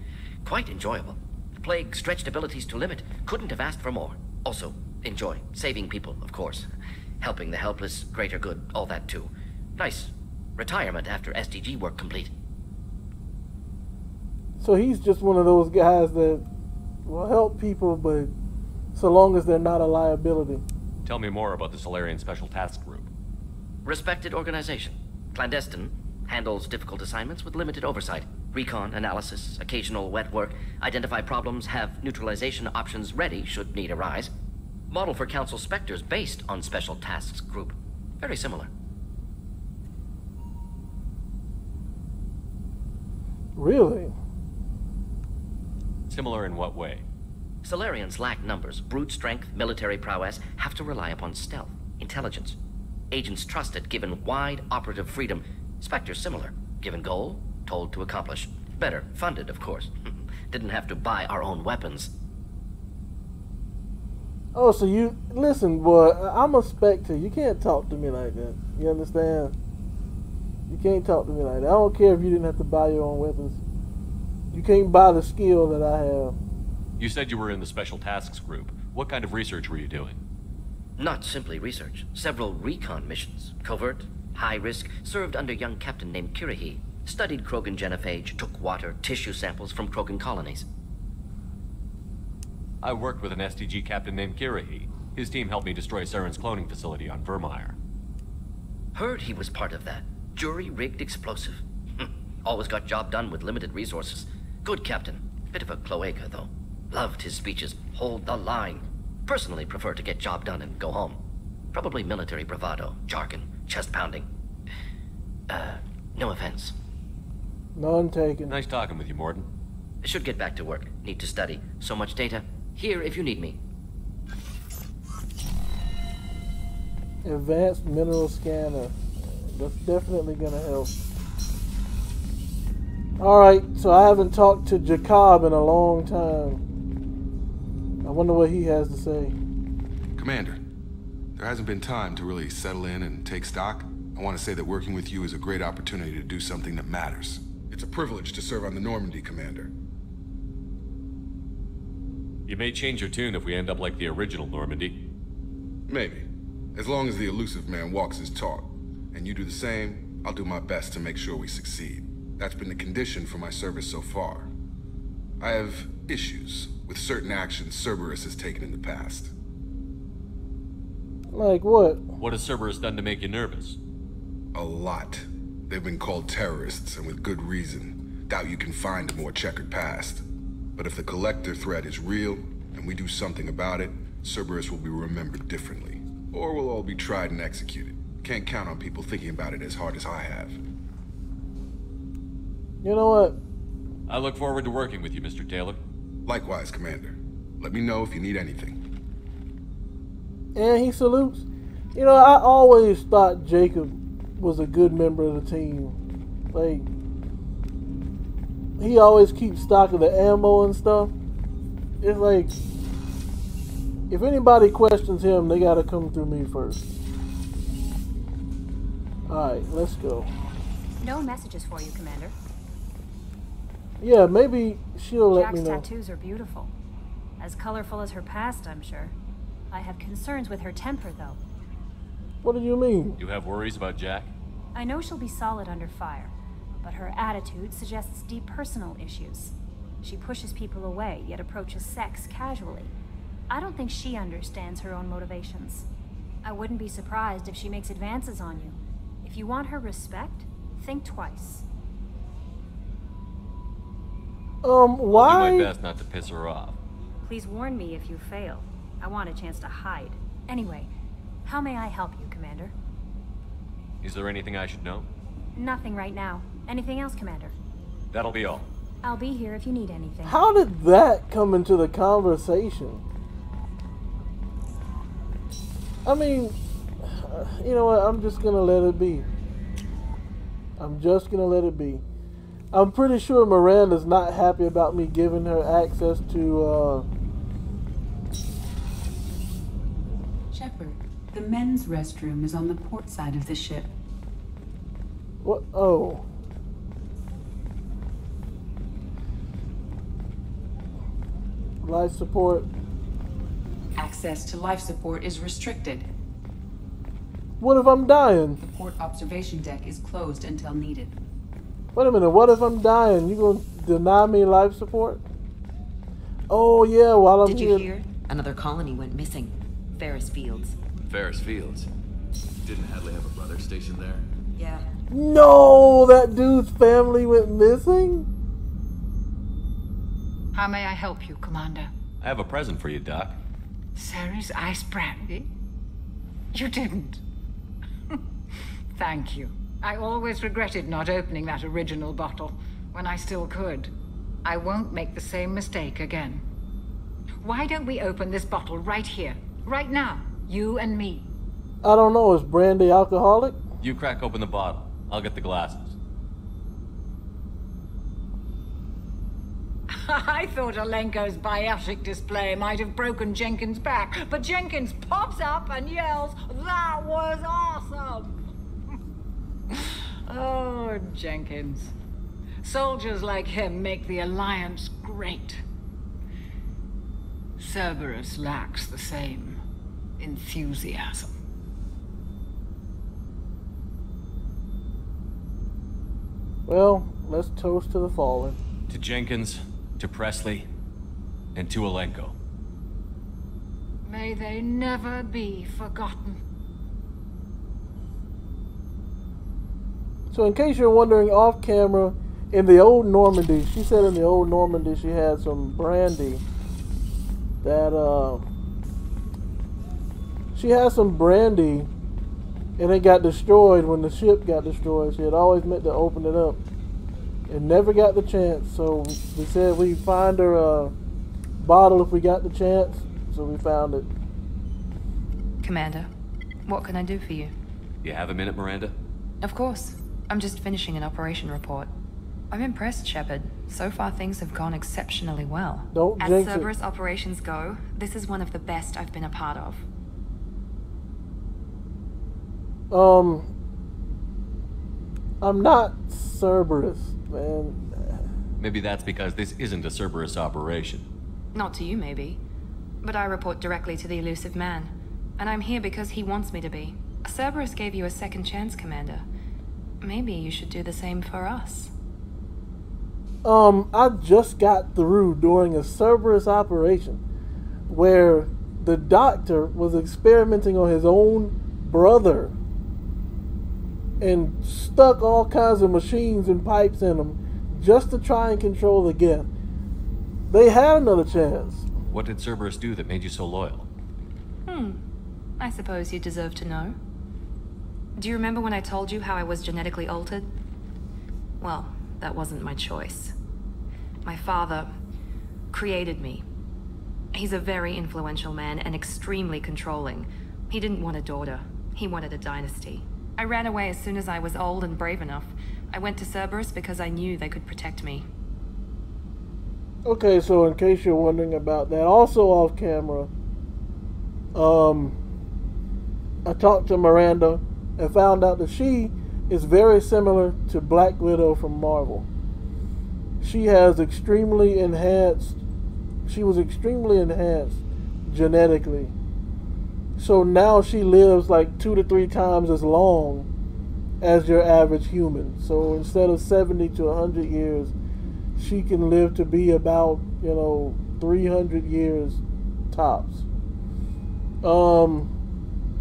Quite enjoyable. Plague stretched abilities to limit. Couldn't have asked for more. Also, enjoy. Saving people, of course. Helping the helpless, greater good, all that too. Nice. Retirement after SDG work complete. So he's just one of those guys that will help people, but so long as they're not a liability. Tell me more about the Solarian Special Task Group. Respected organization. Clandestine. Handles difficult assignments with limited oversight. Recon, analysis, occasional wet work. Identify problems, have neutralization options ready should need arise. Model for Council Spectres based on Special Tasks Group. Very similar. Really? Similar in what way? Solarians lack numbers, brute strength, military prowess, have to rely upon stealth, intelligence. Agents trusted, given wide operative freedom. Spectres similar, given goal, told to accomplish. Better, funded, of course. Didn't have to buy our own weapons. Oh, so you... Listen, boy, I'm a Spectre. You can't talk to me like that. You understand? You can't talk to me like that. I don't care if you didn't have to buy your own weapons. You can't buy the skill that I have. You said you were in the Special Tasks Group. What kind of research were you doing? Not simply research. Several recon missions. Covert, high risk, served under a young captain named Kirahi. Studied Krogan genophage, took water, tissue samples from Krogan colonies. I worked with an STG captain named Kirahi. His team helped me destroy Saren's cloning facility on Vermeer. Heard he was part of that. Jury-rigged explosive. Always got job done with limited resources. Good captain. Bit of a cloaca, though. Loved his speeches. Hold the line. Personally prefer to get job done and go home. Probably military bravado, jargon, chest pounding. No offense. None taken. Nice talking with you, Morden. Should get back to work. Need to study. So much data. Here if you need me. Advanced mineral scanner. That's definitely gonna help. Alright, so I haven't talked to Jacob in a long time. I wonder what he has to say. Commander, there hasn't been time to really settle in and take stock. I want to say that working with you is a great opportunity to do something that matters. It's a privilege to serve on the Normandy, Commander. You may change your tune if we end up like the original Normandy. Maybe. As long as the elusive man walks his talk. And you do the same, I'll do my best to make sure we succeed. That's been the condition for my service so far. I have issues with certain actions Cerberus has taken in the past. Like what? What has Cerberus done to make you nervous? A lot. They've been called terrorists, and with good reason. Doubt you can find a more checkered past. But if the Collector threat is real, and we do something about it, Cerberus will be remembered differently. Or we'll all be tried and executed. Can't count on people thinking about it as hard as I have. You know what? I look forward to working with you, Mr. Taylor. Likewise, Commander. Let me know if you need anything. And he salutes. You know, I always thought Jacob was a good member of the team. Like, he always keeps stock of the ammo and stuff. It's like, if anybody questions him, they gotta come through me first. Alright, let's go. No messages for you, Commander. Yeah, maybe she'll let me know. Jack's tattoos are beautiful. As colorful as her past, I'm sure. I have concerns with her temper, though. What do you mean? You have worries about Jack? I know she'll be solid under fire, but her attitude suggests deep personal issues. She pushes people away, yet approaches sex casually. I don't think she understands her own motivations. I wouldn't be surprised if she makes advances on you. If you want her respect, think twice. Why? I'll do my best not to piss her off. Please warn me if you fail. I want a chance to hide. Anyway, how may I help you, Commander? Is there anything I should know? Nothing right now. Anything else, Commander? That'll be all. I'll be here if you need anything. How did that come into the conversation? I mean, you know what? I'm just gonna let it be. I'm just gonna let it be. I'm pretty sure Miranda's not happy about me giving her access to, Shepard, the men's restroom is on the port side of the ship. What? Oh. Life support. Access to life support is restricted. What if I'm dying? The port observation deck is closed until needed. Wait a minute, what if I'm dying? You gonna deny me life support? Oh yeah, while I'm Did here. you hear? Another colony went missing. Ferris Fields. Ferris Fields. Didn't Hadley have a brother stationed there? Yeah. No, that dude's family went missing? How may I help you, Commander? I have a present for you, Doc. Ceres ice brandy? You didn't. Thank you. I always regretted not opening that original bottle when I still could. I won't make the same mistake again. Why don't we open this bottle right here, right now, you and me? I don't know, is brandy alcoholic? You crack open the bottle. I'll get the glasses. I thought Alenko's biotic display might have broken Jenkins' back, but Jenkins pops up and yells, "That was awesome!" Oh, Jenkins. Soldiers like him make the Alliance great. Cerberus lacks the same enthusiasm. Well, let's toast to the fallen. To Jenkins, to Presley, and to Alenko. May they never be forgotten. So in case you're wondering, off camera, in the old Normandy, she said in the old Normandy she had some brandy that, she had some brandy and it got destroyed when the ship got destroyed. She had always meant to open it up and never got the chance. So we said we'd find her a bottle if we got the chance. So we found it. Commander, what can I do for you? You have a minute, Miranda? Of course. I'm just finishing an operation report. I'm impressed, Shepard. So far things have gone exceptionally well. Don't As jinx it. Cerberus operations go, this is one of the best I've been a part of. I'm not Cerberus, man. Maybe that's because this isn't a Cerberus operation. Not to you, maybe. But I report directly to the elusive man. And I'm here because he wants me to be. Cerberus gave you a second chance, Commander. Maybe you should do the same for us. I just got through doing a Cerberus operation where the doctor was experimenting on his own brother and stuck all kinds of machines and pipes in him just to try and control the Geth. They had another chance. What did Cerberus do that made you so loyal? I suppose you deserve to know. Do you remember when I told you how I was genetically altered? Well, that wasn't my choice. My father created me. He's a very influential man and extremely controlling. He didn't want a daughter. He wanted a dynasty. I ran away as soon as I was old and brave enough. I went to Cerberus because I knew they could protect me. Okay, so in case you're wondering about that, also off camera, I talked to Miranda and found out that she is very similar to Black Widow from Marvel. She has extremely enhanced, she was extremely enhanced genetically. So now she lives like 2 to 3 times as long as your average human. So instead of 70 to 100 years, she can live to be about, 300 years tops.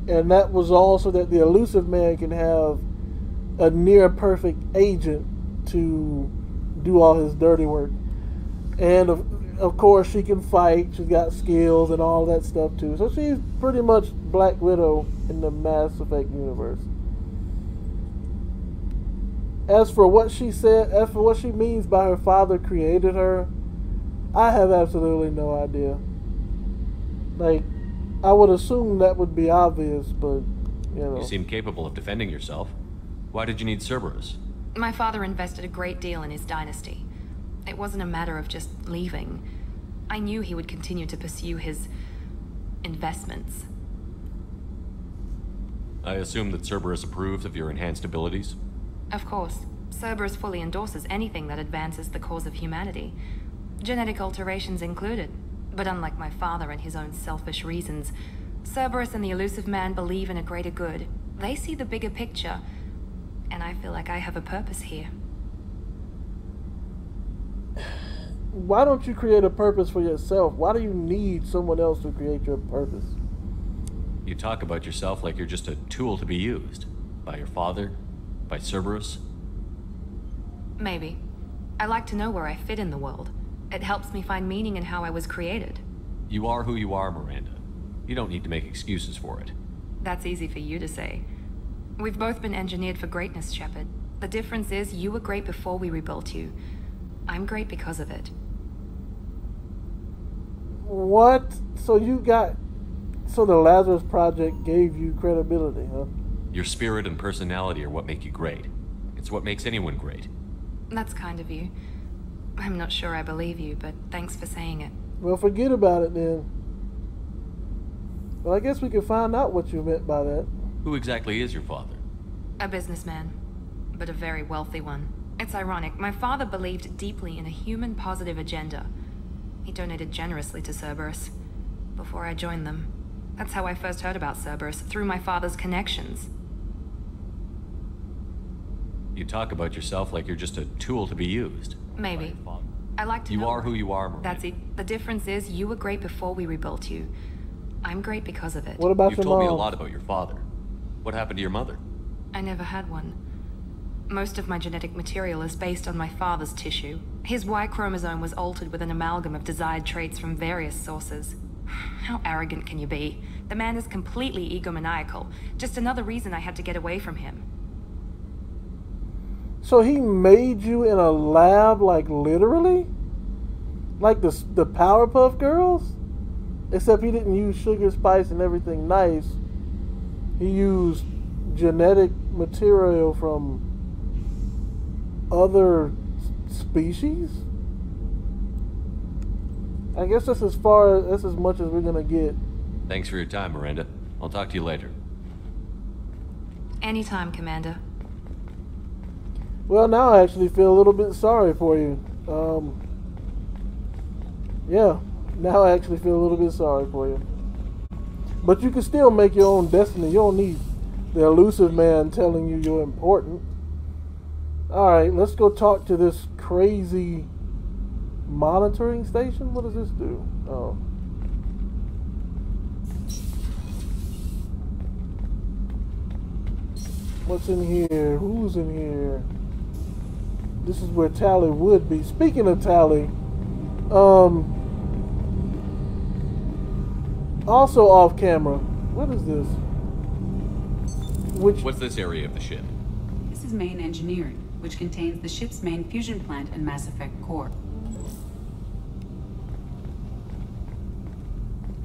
And that was all so that the elusive man can have a near perfect agent to do all his dirty work. And of course she can fight, she's got skills and all that stuff too. So she's pretty much Black Widow in the Mass Effect universe. As for what she said, as for what she means by her father created her, I have absolutely no idea. Like, I would assume that would be obvious, but, You seem capable of defending yourself. Why did you need Cerberus? My father invested a great deal in his dynasty. It wasn't a matter of just leaving. I knew he would continue to pursue his investments. I assume that Cerberus approved of your enhanced abilities? Of course. Cerberus fully endorses anything that advances the cause of humanity. Genetic alterations included. But unlike my father and his own selfish reasons, Cerberus and the elusive man believe in a greater good. They see the bigger picture, and I feel like I have a purpose here. why don't you create a purpose for yourself? Why do you need someone else to create your purpose? You talk about yourself like you're just a tool to be used. By your father? By Cerberus? Maybe. I like to know where I fit in the world. It helps me find meaning in how I was created. You are who you are, Miranda. You don't need to make excuses for it. That's easy for you to say. We've both been engineered for greatness, Shepard. The difference is you were great before we rebuilt you. I'm great because of it. What? So the Lazarus Project gave you credibility, huh? Your spirit and personality are what make you great. It's what makes anyone great. That's kind of you. I'm not sure I believe you, but thanks for saying it. Well, forget about it then. But I guess we can find out what you meant by that. Who exactly is your father? A businessman, but a very wealthy one. It's ironic. My father believed deeply in a human-positive agenda. He donated generously to Cerberus before I joined them. That's how I first heard about Cerberus, through my father's connections. You talk about yourself like you're just a tool to be used. Maybe. I like to know. You are who you are, Miranda. That's it. The difference is you were great before we rebuilt you. I'm great because of it. What about your mom? You've told me a lot about your father. What happened to your mother? I never had one. Most of my genetic material is based on my father's tissue. His Y chromosome was altered with an amalgam of desired traits from various sources. How arrogant can you be? The man is completely egomaniacal. Just another reason I had to get away from him. So he made you in a lab, like literally? Like the Powerpuff Girls? Except he didn't use sugar, spice, and everything nice. He used genetic material from other species? I guess that's as much as we're gonna get. Thanks for your time, Miranda. I'll talk to you later. Anytime, Commander. Well, now I actually feel a little bit sorry for you. Yeah, now I actually feel a little bit sorry for you. But you can still make your own destiny. You don't need the elusive man telling you you're important. Alright, let's go talk to this crazy monitoring station. What does this do? Oh. What's in here? Who's in here? This is where Tally would be. Speaking of Tally, also off camera. What is this? What's this area of the ship? This is main engineering, which contains the ship's main fusion plant and Mass Effect core.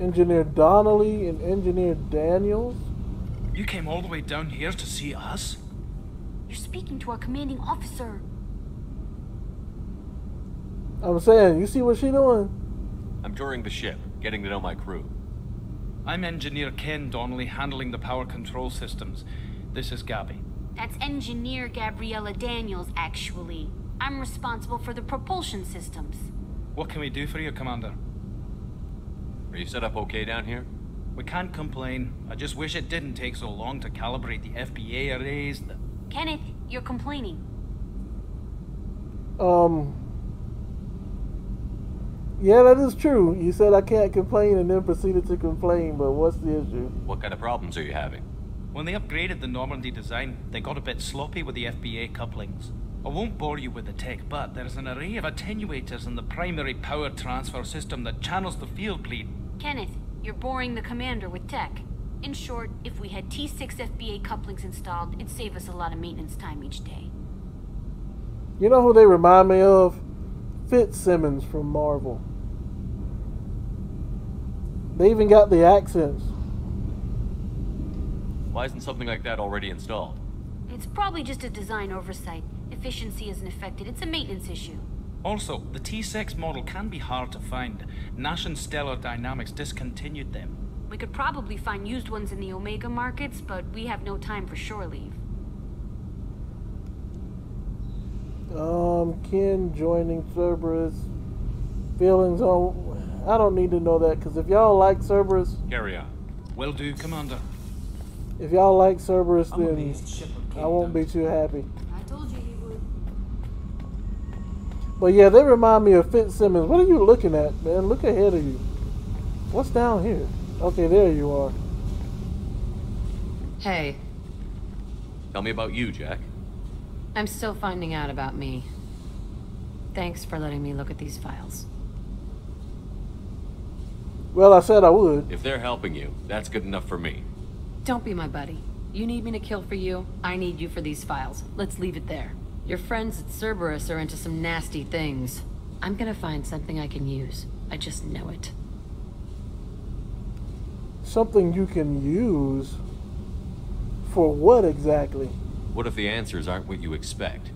Engineer Donnelly and Engineer Daniels. You came all the way down here to see us? You're speaking to our commanding officer. I'm saying, you see what she doing? I'm touring the ship, getting to know my crew. I'm Engineer Ken Donnelly, handling the power control systems. This is Gabby. That's Engineer Gabriella Daniels, actually. I'm responsible for the propulsion systems. What can we do for you, Commander? Are you set up okay down here? We can't complain. I just wish it didn't take so long to calibrate the FBA arrays. Kenneth, you're complaining. Yeah, that is true. You said I can't complain and then proceeded to complain, but what's the issue? What kind of problems are you having? When they upgraded the Normandy design, they got a bit sloppy with the FBA couplings. I won't bore you with the tech, but there's an array of attenuators in the primary power transfer system that channels the field bleed. Kenneth, you're boring the commander with tech. In short, if we had T6 FBA couplings installed, it'd save us a lot of maintenance time each day. You know who they remind me of? Fitzsimmons from Marvel. They even got the accents. Why isn't something like that already installed? It's probably just a design oversight. Efficiency isn't affected. It's a maintenance issue. Also, the T6 model can be hard to find. Nash and Stellar Dynamics discontinued them. We could probably find used ones in the Omega markets, but we have no time for shore leave. Ken joining Cerberus. Feelings on... I don't need to know that, because if y'all like Cerberus... Carry on. Will do, Commander. If y'all like Cerberus, then I won't be too happy. I told you he would. But yeah, they remind me of Fitzsimmons. What are you looking at, man? Look ahead of you. What's down here? Okay, there you are. Hey. Tell me about you, Jack. I'm still finding out about me. Thanks for letting me look at these files. Well, I said I would. If they're helping you, that's good enough for me. Don't be my buddy. You need me to kill for you, I need you for these files. Let's leave it there. Your friends at Cerberus are into some nasty things. I'm gonna find something I can use. I just know it. Something you can use? For what exactly? What if the answers aren't what you expect?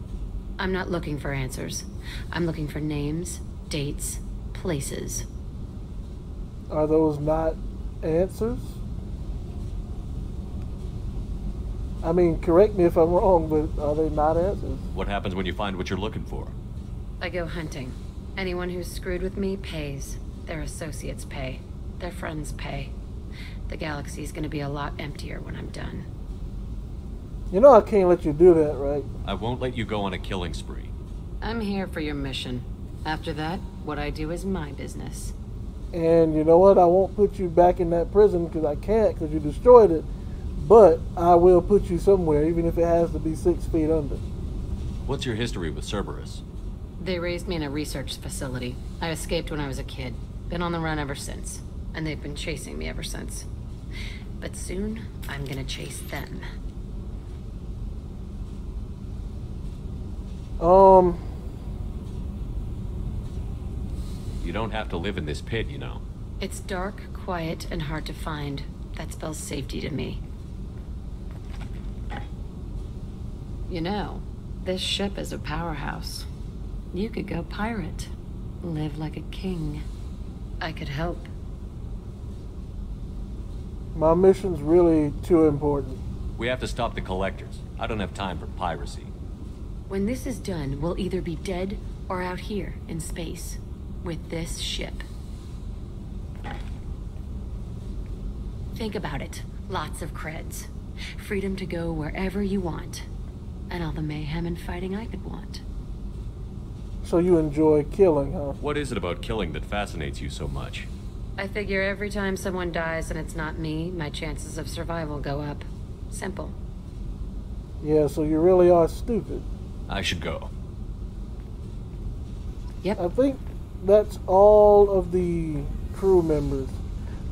I'm not looking for answers. I'm looking for names, dates, places. Are those not answers? I mean, correct me if I'm wrong, but are they not answers? What happens when you find what you're looking for? I go hunting. Anyone who's screwed with me pays. Their associates pay. Their friends pay. The galaxy's gonna be a lot emptier when I'm done. You know I can't let you do that, right? I won't let you go on a killing spree. I'm here for your mission. After that, what I do is my business. And you know what? I won't put you back in that prison because I can't because you destroyed it. But I will put you somewhere, even if it has to be 6 feet under. What's your history with Cerberus? They raised me in a research facility. I escaped when I was a kid. Been on the run ever since. And they've been chasing me ever since. But soon, I'm gonna chase them. You don't have to live in this pit, you know. It's dark, quiet, and hard to find. That spells safety to me. You know, this ship is a powerhouse. You could go pirate. Live like a king. I could help. My mission's really too important. We have to stop the collectors. I don't have time for piracy. When this is done, we'll either be dead or out here in space. With this ship. Think about it. Lots of creds. Freedom to go wherever you want. And all the mayhem and fighting I could want. So you enjoy killing, huh? What is it about killing that fascinates you so much? I figure every time someone dies and it's not me, my chances of survival go up. Simple. Yeah, so you really are stupid. I should go. Yep. I think that's all of the crew members.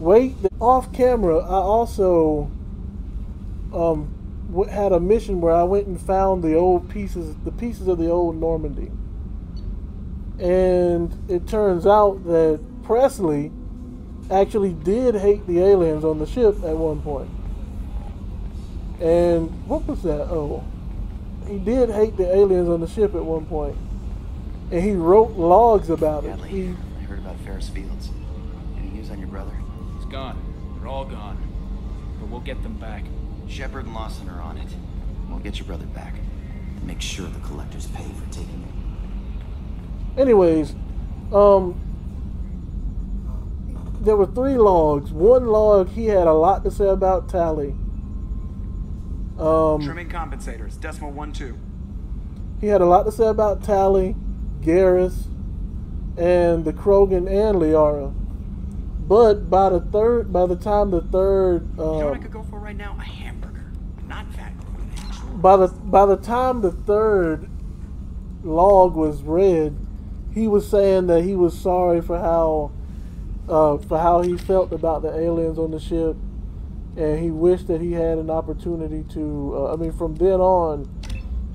Wait, off camera, I also had a mission where I went and found the pieces of the old Normandy. And it turns out that Presley actually did hate the aliens on the ship at one point. And what was that? Oh, he did hate the aliens on the ship at one point. And he wrote logs about it. I heard about Ferris Fields. Any news on your brother? He's gone. They're all gone. But we'll get them back. Shepard and Lawson are on it. We'll get your brother back. And make sure the collectors pay for taking it. Anyways, there were 3 logs. One log, he had a lot to say about Tally. Trimming compensators, decimal 1-2. He had a lot to say about Tally, Garrus, and the Krogan and Liara. But by the time the third, you know what I could go for right now? A hamburger, not fat. By the time the third log was read, he was saying that he was sorry for how he felt about the aliens on the ship, and he wished that he had an opportunity to. From then on,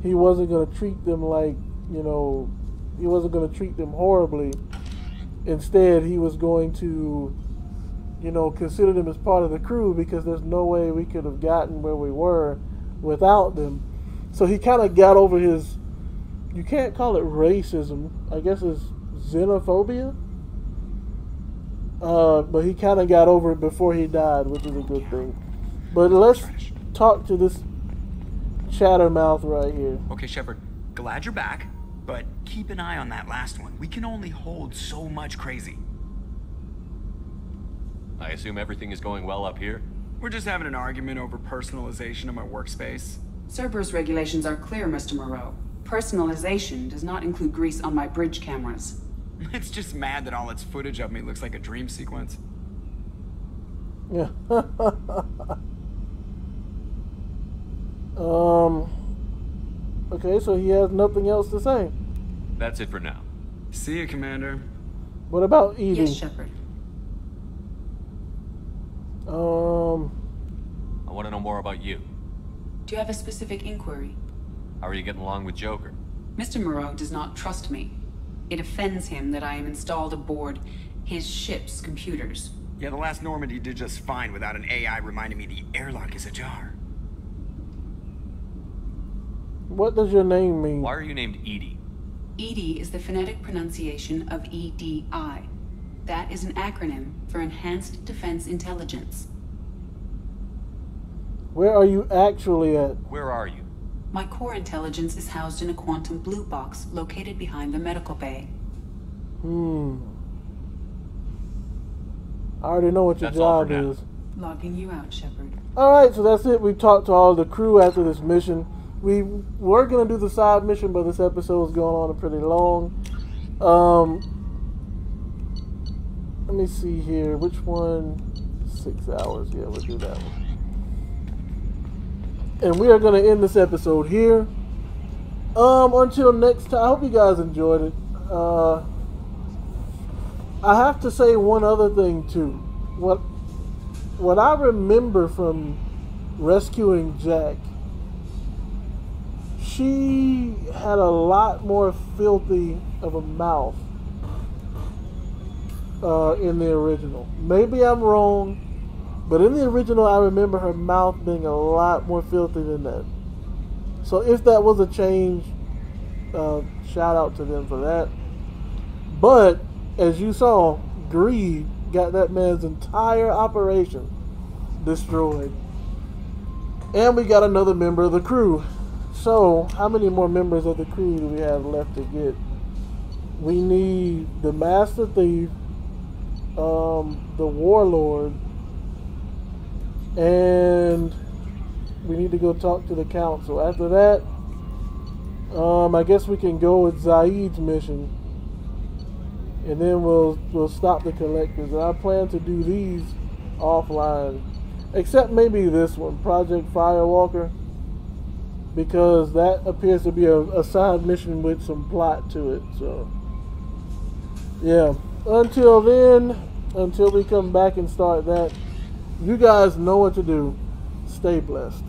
he wasn't going to treat them like, he wasn't going to treat them horribly. Instead, he was going to, consider them as part of the crew because there's no way we could have gotten where we were without them. So he kind of got over his, you can't call it racism, I guess it's xenophobia. But he kind of got over it before he died, which is a good thing. But let's talk to this chattermouth right here. Okay, Shepard, glad you're back, but keep an eye on that last one. We can only hold so much crazy. I assume everything is going well up here? We're just having an argument over personalization of my workspace. Cerberus regulations are clear, Mr. Moreau. Personalization does not include grease on my bridge cameras. It's just mad that all its footage of me looks like a dream sequence. Yeah. Okay, so he has nothing else to say. That's it for now. See you, Commander. What about eating? Yes, Shepard. I want to know more about you. Do you have a specific inquiry? How are you getting along with Joker? Mr. Moreau does not trust me. It offends him that I am installed aboard his ship's computers. Yeah, the last Normandy did just fine without an AI reminding me the airlock is ajar. What does your name mean? Why are you named Edie? EDI is the phonetic pronunciation of EDI. That is an acronym for Enhanced Defense Intelligence. Where are you actually at? Where are you? My core intelligence is housed in a quantum blue box located behind the medical bay. I already know what your job is. Logging you out, Shepard. Alright, so that's it. We talked to all the crew after this mission. We were going to do the side mission, but this episode is going on pretty long. Let me see here. Which one? 6 hours. Yeah, we'll do that one. And we are going to end this episode here. Until next time, I hope you guys enjoyed it. I have to say one other thing too. What I remember from rescuing Jack, she had a lot more filthy of a mouth in the original. Maybe I'm wrong, but in the original I remember her mouth being a lot more filthy than that. So if that was a change, shout out to them for that. But as you saw, greed got that man's entire operation destroyed. And we got another member of the crew. So, how many more members of the crew do we have left to get? We need the Master Thief, the Warlord, and we need to go talk to the Council. After that, I guess we can go with Zaid's mission. And then we'll stop the collectors. And I plan to do these offline. Except maybe this one, Project Firewalker. Because that appears to be a side mission with some plot to it. So, yeah. Until then, until we come back and start that, you guys know what to do. Stay blessed.